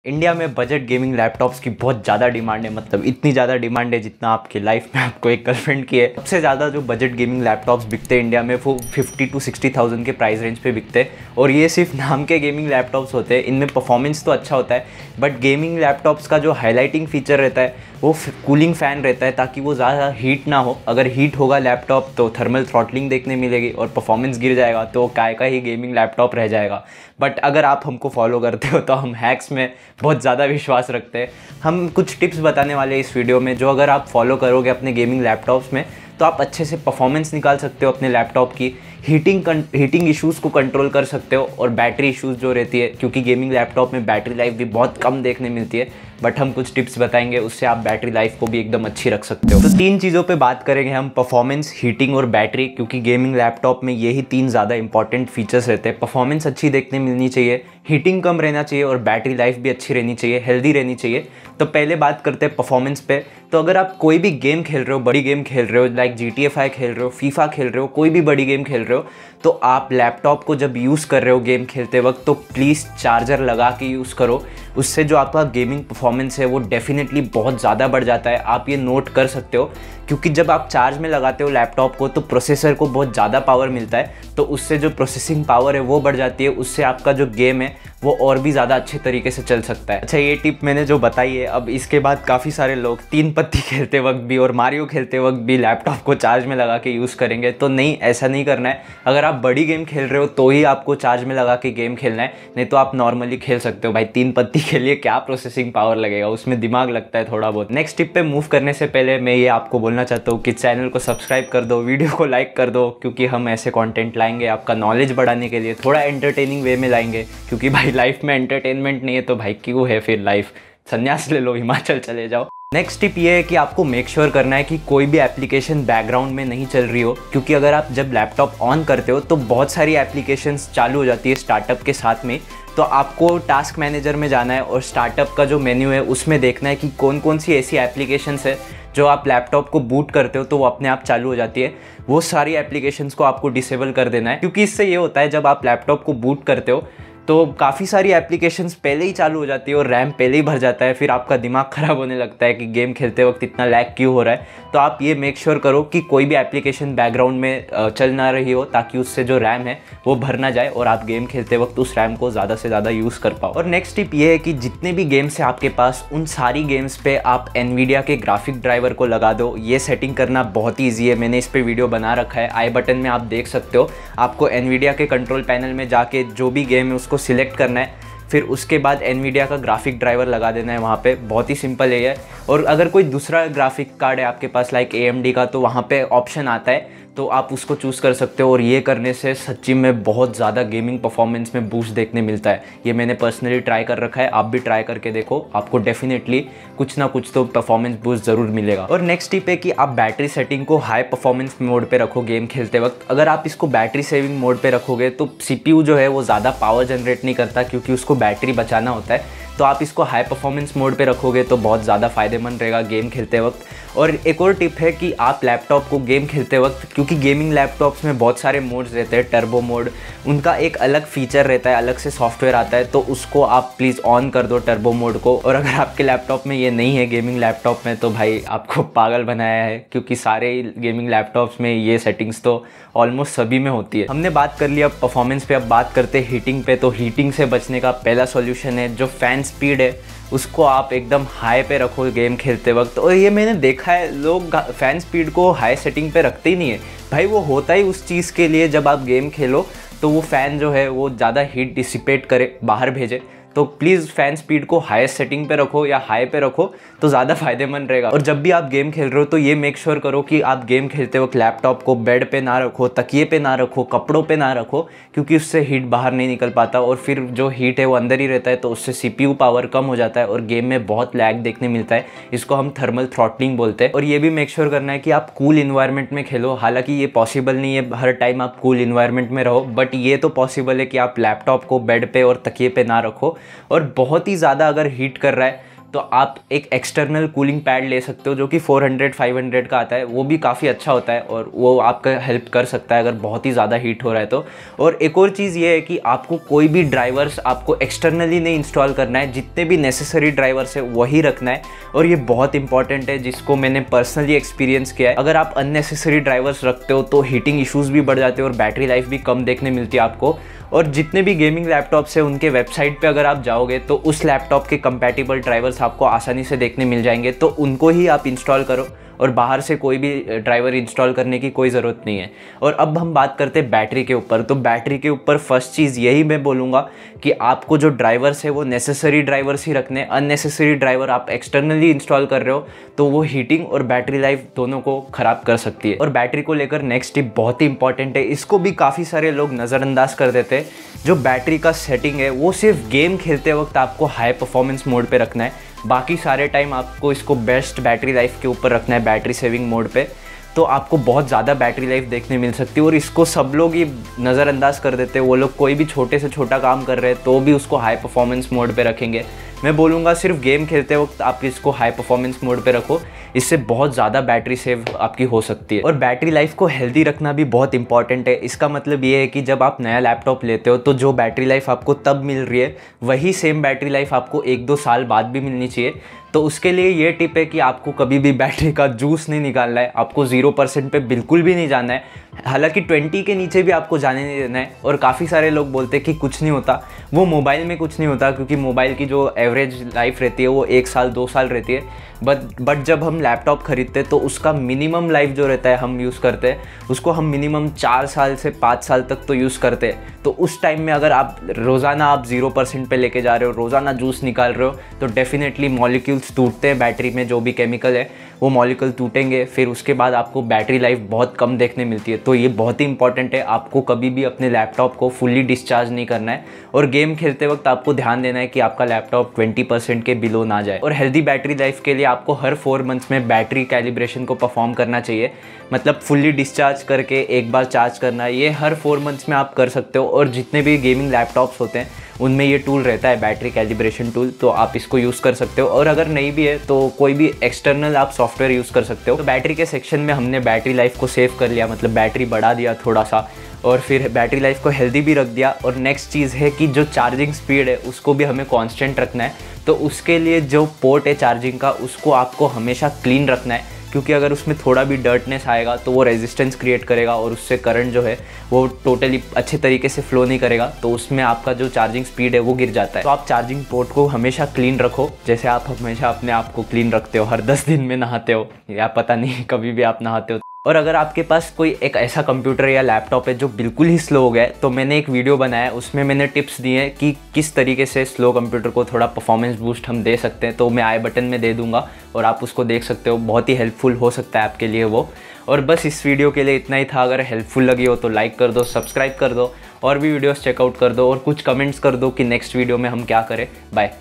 India में budget gaming laptops की बहुत ज़्यादा डिमांड है। मतलब इतनी ज़्यादा डिमांड है जितना आपकी लाइफ में आपको एक गर्लफ्रेंड की है। सबसे ज़्यादा जो बजट गेमिंग लैपटॉप्स बिकते हैं इंडिया में वो 50 to 60,000 के प्राइस रेंज पे बिकते हैं। और ये सिर्फ नाम के गेमिंग लैपटॉप्स होते हैं। इनमें परफॉर्मेंस तो अच्छा होता है, बट गेमिंग लैपटॉप्स का जो हाईलाइटिंग फीचर रहता है वो कूलिंग फ़ैन रहता है, ताकि वो ज़्यादा हीट ना हो। अगर हीट होगा लैपटॉप तो थर्मल थ्रॉटलिंग देखने मिलेगी और परफॉर्मेंस गिर जाएगा, तो काय का ही गेमिंग लैपटॉप रह जाएगा। बट अगर आप हमको फॉलो करते हो तो हम हैक्स में बहुत ज़्यादा विश्वास रखते हैं। हम कुछ टिप्स बताने वाले हैं इस वीडियो में, जो अगर आप फॉलो करोगे अपने गेमिंग लैपटॉप्स में तो आप अच्छे से परफॉर्मेंस निकाल सकते हो अपने लैपटॉप की। हीटिंग इश्यूज़ को कंट्रोल कर सकते हो, और बैटरी इश्यूज़ जो रहती है, क्योंकि गेमिंग लैपटॉप में बैटरी लाइफ भी बहुत कम देखने मिलती है, बट हम कुछ टिप्स बताएंगे उससे आप बैटरी लाइफ को भी एकदम अच्छी रख सकते हो। तो 3 चीज़ों पे बात करेंगे हम, परफॉर्मेंस, हीटिंग और बैटरी, क्योंकि गेमिंग लैपटॉप में यही 3 ज़्यादा इंपॉर्टेंट फीचर्स रहते हैं। परफॉर्मेंस अच्छी देखने मिलनी चाहिए, हीटिंग कम रहना चाहिए और बैटरी लाइफ भी अच्छी रहनी चाहिए, हेल्दी रहनी चाहिए। तो पहले बात करते हैं परफॉर्मेंस पे। तो अगर आप कोई भी गेम खेल रहे हो, बड़ी गेम खेल रहे हो, लाइक GTA 5 खेल रहे हो, फीफा खेल रहे हो, कोई भी बड़ी गेम खेल रहे हो, तो आप लैपटॉप को जब यूज़ कर रहे हो गेम खेलते वक्त तो प्लीज़ चार्जर लगा के यूज़ करो। उससे जो आपका गेमिंग परफॉर्मेंस है वो डेफिनेटली बहुत ज़्यादा बढ़ जाता है। आप ये नोट कर सकते हो, क्योंकि जब आप चार्ज में लगाते हो लैपटॉप को तो प्रोसेसर को बहुत ज़्यादा पावर मिलता है, तो उससे जो प्रोसेसिंग पावर है वो बढ़ जाती है। उससे आपका जो गेम है वो और भी ज़्यादा अच्छे तरीके से चल सकता है। अच्छा, ये टिप मैंने जो बताई है, अब इसके बाद काफ़ी सारे लोग 3 पत्ती खेलते वक्त भी और मारियो खेलते वक्त भी लैपटॉप को चार्ज में लगा के यूज़ करेंगे, तो नहीं, ऐसा नहीं करना है। अगर आप बड़ी गेम खेल रहे हो तो ही आपको चार्ज में लगा के गेम खेलना है, नहीं तो आप नॉर्मली खेल सकते हो। भाई 3 पत्ती के लिए क्या प्रोसेसिंग पावर लगेगा, उसमें दिमाग लगता है थोड़ा बहुत। नेक्स्ट टिप पे मूव करने से पहले मैं ये आपको बोलना चाहता हूँ कि चैनल को सब्सक्राइब कर दो, वीडियो को लाइक कर दो, क्योंकि हम ऐसे कंटेंट लाएंगे आपका नॉलेज बढ़ाने के लिए, थोड़ा एंटरटेनिंग वे में लाएंगे। क्योंकि भाई लाइफ में एंटरटेनमेंट नहीं है तो भाई क्यों है फिर लाइफ, संन्यास ले लो, हिमाचल चले जाओ। नेक्स्ट टिप ये है कि आपको मेक श्योर करना है कि कोई भी एप्लीकेशन बैकग्राउंड में नहीं चल रही हो, क्योंकि अगर आप जब लैपटॉप ऑन करते हो तो बहुत सारी एप्लीकेशंस चालू हो जाती है स्टार्टअप के साथ में। तो आपको टास्क मैनेजर में जाना है और स्टार्टअप का जो मेन्यू है उसमें देखना है कि कौन कौन सी ऐसी एप्लीकेशंस है जो आप लैपटॉप को बूट करते हो तो वो अपने आप चालू हो जाती है। वो सारी एप्लीकेशंस को आपको डिसेबल कर देना है, क्योंकि इससे ये होता है जब आप लैपटॉप को बूट करते हो तो काफ़ी सारी एप्लीकेशंस पहले ही चालू हो जाती है और रैम पहले ही भर जाता है। फिर आपका दिमाग ख़राब होने लगता है कि गेम खेलते वक्त इतना लैग क्यों हो रहा है। तो आप ये मेक श्योर करो कि कोई भी एप्लीकेशन बैकग्राउंड में चल ना रही हो, ताकि उससे जो रैम है वो भर ना जाए और आप गेम खेलते वक्त उस रैम को ज़्यादा से ज़्यादा यूज़ कर पाओ। और नेक्स्ट टिप ये है कि जितने भी गेम्स है आपके पास, उन सारी गेम्स पे आप एनवीडिया के ग्राफिक ड्राइवर को लगा दो। ये सेटिंग करना बहुत ही ईजी है, मैंने इस पर वीडियो बना रखा है, आई बटन में आप देख सकते हो। आपको एनवीडिया के कंट्रोल पैनल में जाके जो भी गेम है उसको सिलेक्ट करना है, फिर उसके बाद एनवीडिया का ग्राफिक ड्राइवर लगा देना है वहाँ पे। बहुत ही सिंपल है ये। और अगर कोई दूसरा ग्राफिक कार्ड है आपके पास, लाइक AMD का, तो वहाँ पे ऑप्शन आता है, तो आप उसको चूज़ कर सकते हो। और ये करने से सच्ची में बहुत ज़्यादा गेमिंग परफॉर्मेंस में बूस्ट देखने मिलता है। ये मैंने पर्सनली ट्राई कर रखा है, आप भी ट्राई करके देखो, आपको डेफिनेटली कुछ ना कुछ तो परफॉर्मेंस बूस्ट ज़रूर मिलेगा। और नेक्स्ट टिप है कि आप बैटरी सेटिंग को हाई परफॉर्मेंस मोड पे रखो गेम खेलते वक्त। अगर आप इसको बैटरी सेविंग मोड पे रखोगे तो CPU जो है वो ज़्यादा पावर जनरेट नहीं करता, क्योंकि उसको बैटरी बचाना होता है। तो आप इसको हाई परफॉर्मेंस मोड पे रखोगे तो बहुत ज़्यादा फ़ायदेमंद रहेगा गेम खेलते वक्त। और एक और टिप है कि आप लैपटॉप को गेम खेलते वक्त, क्योंकि गेमिंग लैपटॉप्स में बहुत सारे मोड्स रहते हैं, टर्बो मोड, उनका एक अलग फीचर रहता है, अलग से सॉफ्टवेयर आता है, तो उसको आप प्लीज़ ऑन कर दो टर्बो मोड को। और अगर आपके लैपटॉप में ये नहीं है गेमिंग लैपटॉप में, तो भाई आपको पागल बनाया है, क्योंकि सारे गेमिंग लैपटॉप्स में ये सेटिंग्स तो ऑलमोस्ट सभी में होती है। हमने बात कर लिया अब परफॉर्मेंस पे, अब बात करते हैं हीटिंग पे। तो हीटिंग से बचने का पहला सॉल्यूशन है जो फ़ैन स्पीड है, उसको आप एकदम हाई पे रखो गेम खेलते वक्त। और ये मैंने देखा है, लोग फ़ैन स्पीड को हाई सेटिंग पे रखते ही नहीं है। भाई वो होता ही उस चीज़ के लिए जब आप गेम खेलो तो वो फ़ैन जो है वो ज़्यादा हीट डिसिपेट करे, बाहर भेजे। तो प्लीज़ फ़ैन स्पीड को हाईएस्ट सेटिंग पे रखो या हाई पे रखो तो ज़्यादा फ़ायदेमंद रहेगा। और जब भी आप गेम खेल रहे हो तो ये मेक श्योर करो कि आप गेम खेलते वक्त लैपटॉप को बेड पे ना रखो, तकिए पे ना रखो, कपड़ों पे ना रखो, क्योंकि उससे हीट बाहर नहीं निकल पाता और फिर जो हीट है वो अंदर ही रहता है, तो उससे CPU पावर कम हो जाता है और गेम में बहुत लैग देखने मिलता है। इसको हम थर्मल थ्रॉटलिंग बोलते हैं। और ये भी मेक श्योर करना है कि आप कूल इन्वायरमेंट में खेलो। हालांकि ये पॉसिबल नहीं है हर टाइम आप कूल इन्वायरमेंट में रहो, बट ये तो पॉसिबल है कि आप लैपटॉप को बेड पे और तकिए पे ना रखो। और बहुत ही ज़्यादा अगर हीट कर रहा है तो आप एक एक्सटर्नल कूलिंग पैड ले सकते हो जो कि 400-500 का आता है, वो भी काफ़ी अच्छा होता है और वो आपका हेल्प कर सकता है अगर बहुत ही ज़्यादा हीट हो रहा है तो। और एक और चीज़ ये है कि आपको कोई भी ड्राइवर्स आपको एक्सटर्नली नहीं इंस्टॉल करना है, जितने भी नेसेसरी ड्राइवर्स है वही रखना है। और ये बहुत इंपॉर्टेंट है जिसको मैंने पर्सनली एक्सपीरियंस किया है। अगर आप अननेसेसरी ड्राइवर्स रखते हो तो हीटिंग इश्यूज़ भी बढ़ जाते हैं और बैटरी लाइफ भी कम देखने मिलती है आपको। और जितने भी गेमिंग लैपटॉप्स है उनके वेबसाइट पे अगर आप जाओगे तो उस लैपटॉप के कंपैटिबल ड्राइवर्स आपको आसानी से देखने मिल जाएंगे, तो उनको ही आप इंस्टॉल करो और बाहर से कोई भी ड्राइवर इंस्टॉल करने की कोई ज़रूरत नहीं है। और अब हम बात करते हैं बैटरी के ऊपर। तो बैटरी के ऊपर फर्स्ट चीज़ यही मैं बोलूँगा कि आपको जो ड्राइवर्स है वो नेसेसरी ड्राइवर्स ही रखने। अननेसेसरी ड्राइवर आप एक्सटर्नली इंस्टॉल कर रहे हो तो वो हीटिंग और बैटरी लाइफ दोनों को ख़राब कर सकती है। और बैटरी को लेकर नेक्स्ट टिप बहुत ही इंपॉर्टेंट है, इसको भी काफ़ी सारे लोग नज़रअंदाज कर देते हैं। जो बैटरी का सेटिंग है वो सिर्फ गेम खेलते वक्त आपको हाई परफॉर्मेंस मोड पे रखना है, बाकी सारे टाइम आपको इसको बेस्ट बैटरी लाइफ के ऊपर रखना है, बैटरी सेविंग मोड पे। तो आपको बहुत ज़्यादा बैटरी लाइफ देखने मिल सकती है और इसको सब लोग ही नज़रअंदाज कर देते हैं। वो लोग कोई भी छोटे से छोटा काम कर रहे हैं तो भी उसको हाई परफॉर्मेंस मोड पे रखेंगे। मैं बोलूँगा सिर्फ गेम खेलते वक्त आप इसको हाई परफॉर्मेंस मोड पे रखो, इससे बहुत ज़्यादा बैटरी सेव आपकी हो सकती है। और बैटरी लाइफ को हेल्दी रखना भी बहुत इंपॉर्टेंट है। इसका मतलब ये है कि जब आप नया लैपटॉप लेते हो तो जो बैटरी लाइफ आपको तब मिल रही है वही सेम बैटरी लाइफ आपको 1-2 साल बाद भी मिलनी चाहिए। तो उसके लिए ये टिप है कि आपको कभी भी बैटरी का जूस नहीं निकालना है, आपको 0% पे बिल्कुल भी नहीं जाना है। हालांकि 20 के नीचे भी आपको जाने नहीं देना है। और काफ़ी सारे लोग बोलते हैं कि कुछ नहीं होता, वो मोबाइल में कुछ नहीं होता क्योंकि मोबाइल की जो एवरेज लाइफ रहती है वो 1 साल 2 साल रहती है। बट जब हम लैपटॉप खरीदते हैं तो उसका मिनिमम लाइफ जो रहता है हम यूज़ करते हैं उसको हम मिनिमम 4 साल से 5 साल तक तो यूज़ करते हैं। तो उस टाइम में अगर आप रोज़ाना आप 0% पे लेके जा रहे हो, रोज़ाना जूस निकाल रहे हो, तो डेफिनेटली मॉलिक्यूल्स टूटते हैं बैटरी में, जो भी केमिकल है वो मॉलिक्यूल टूटेंगे, फिर उसके बाद आपको बैटरी लाइफ बहुत कम देखने मिलती है। तो ये बहुत ही इंपॉर्टेंट है, आपको कभी भी अपने लैपटॉप को फुल्ली डिस्चार्ज नहीं करना है। और गेम खेलते वक्त आपको ध्यान देना है कि आपका लैपटॉप 20% के बिलो ना जाए। और हेल्दी बैटरी लाइफ के लिए आपको हर 4 मंथ्स में बैटरी कैलिब्रेशन को परफॉर्म करना चाहिए। मतलब फुल्ली डिस्चार्ज करके एक बार चार्ज करना, ये हर 4 मंथ्स में आप कर सकते हो। और जितने भी गेमिंग लैपटॉप्स होते हैं उनमें ये टूल रहता है, बैटरी कैलिब्रेशन टूल, तो आप इसको यूज़ कर सकते हो। और अगर नहीं भी है तो कोई भी एक्सटर्नल आप सॉफ्टवेयर यूज़ कर सकते हो। तो बैटरी के सेक्शन में हमने बैटरी लाइफ को सेव कर लिया, मतलब बैटरी बढ़ा दिया थोड़ा सा, और फिर बैटरी लाइफ को हेल्दी भी रख दिया। और नेक्स्ट चीज़ है कि जो चार्जिंग स्पीड है उसको भी हमें कांस्टेंट रखना है। तो उसके लिए जो पोर्ट है चार्जिंग का उसको आपको हमेशा क्लीन रखना है, क्योंकि अगर उसमें थोड़ा भी डर्टनेस आएगा तो वो रेजिस्टेंस क्रिएट करेगा और उससे करंट जो है वो टोटली अच्छे तरीके से फ्लो नहीं करेगा, तो उसमें आपका जो चार्जिंग स्पीड है वो गिर जाता है। तो आप चार्जिंग पोर्ट को हमेशा क्लीन रखो, जैसे आप हमेशा अपने आप को क्लीन रखते हो, हर 10 दिन में नहाते हो या पता नहीं कभी भी आप नहाते हो। और अगर आपके पास कोई एक ऐसा कंप्यूटर या लैपटॉप है जो बिल्कुल ही स्लो हो गया है, तो मैंने एक वीडियो बनाया है, उसमें मैंने टिप्स दिए हैं कि किस तरीके से स्लो कंप्यूटर को थोड़ा परफॉर्मेंस बूस्ट हम दे सकते हैं। तो मैं आई बटन में दे दूंगा और आप उसको देख सकते हो, बहुत ही हेल्पफुल हो सकता है आपके लिए वो। और बस इस वीडियो के लिए इतना ही था। अगर हेल्पफुल लगी हो तो लाइक कर दो, सब्सक्राइब कर दो और भी वीडियोस चेकआउट कर दो और कुछ कमेंट्स कर दो कि नेक्स्ट वीडियो में हम क्या करें। बाय।